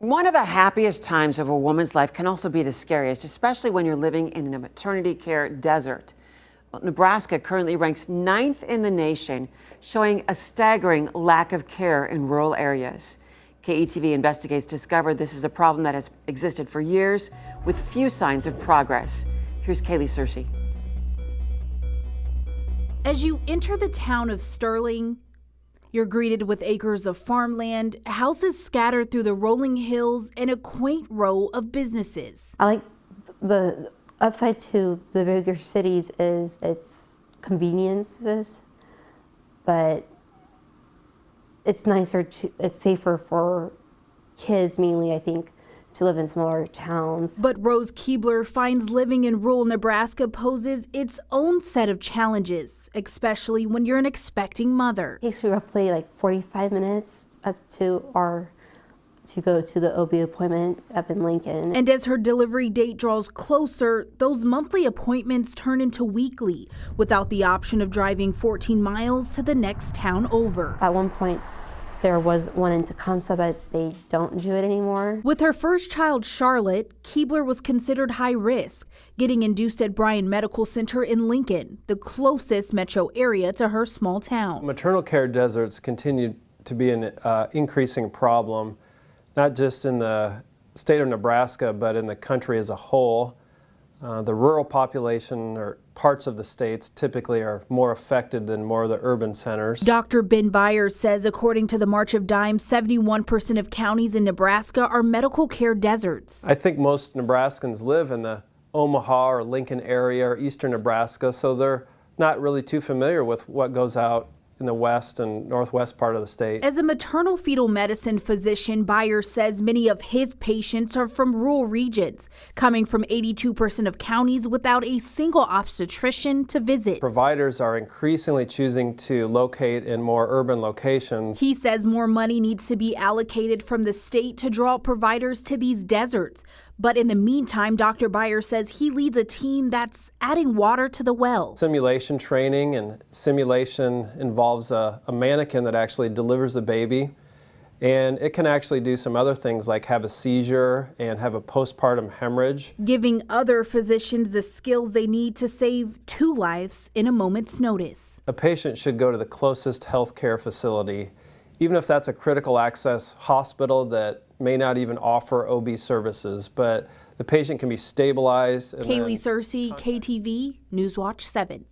One of the happiest times of a woman's life can also be the scariest, especially when you're living in a maternity care desert. Well, Nebraska currently ranks 9th in the nation, showing a staggering lack of care in rural areas. KETV Investigates discovered this is a problem that has existed for years with few signs of progress. Here's Kaylee Searcy. As you enter the town of Sterling, you're greeted with acres of farmland, houses scattered through the rolling hills, and a quaint row of businesses. I like the upside to the bigger cities is its conveniences, but it's safer for kids mainly, I think, to live in smaller towns. But Rose Keebler finds living in rural Nebraska poses its own set of challenges, especially when you're an expecting mother. It takes me roughly like 45 minutes to go to the OB appointment up in Lincoln. And as her delivery date draws closer, those monthly appointments turn into weekly, without the option of driving 14 miles to the next town over. At one point, there was one in Tecumseh, but they don't do it anymore. With her first child, Charlotte, Keebler was considered high risk, getting induced at Bryan Medical Center in Lincoln, the closest metro area to her small town. Maternal care deserts continue to be an increasing problem, not just in the state of Nebraska, but in the country as a whole. The rural population or parts of the states typically are more affected than more of the urban centers. Dr. Ben Byers says, according to the March of Dimes, 71% of counties in Nebraska are medical care deserts. I think most Nebraskans live in the Omaha or Lincoln area or eastern Nebraska, so they're not really too familiar with what goes out in the west and northwest part of the state. As a maternal fetal medicine physician, Byers says many of his patients are from rural regions, coming from 82% of counties without a single obstetrician to visit. Providers are increasingly choosing to locate in more urban locations. He says more money needs to be allocated from the state to draw providers to these deserts. But in the meantime, Dr. Byers says he leads a team that's adding water to the well. Simulation training, and simulation involves a mannequin that actually delivers the baby. And it can actually do some other things like have a seizure and have a postpartum hemorrhage. Giving other physicians the skills they need to save 2 lives in a moment's notice. A patient should go to the closest healthcare facility, even if that's a critical access hospital that may not even offer OB services, but the patient can be stabilized. Kaylee Searcy, KTV, Newswatch 7.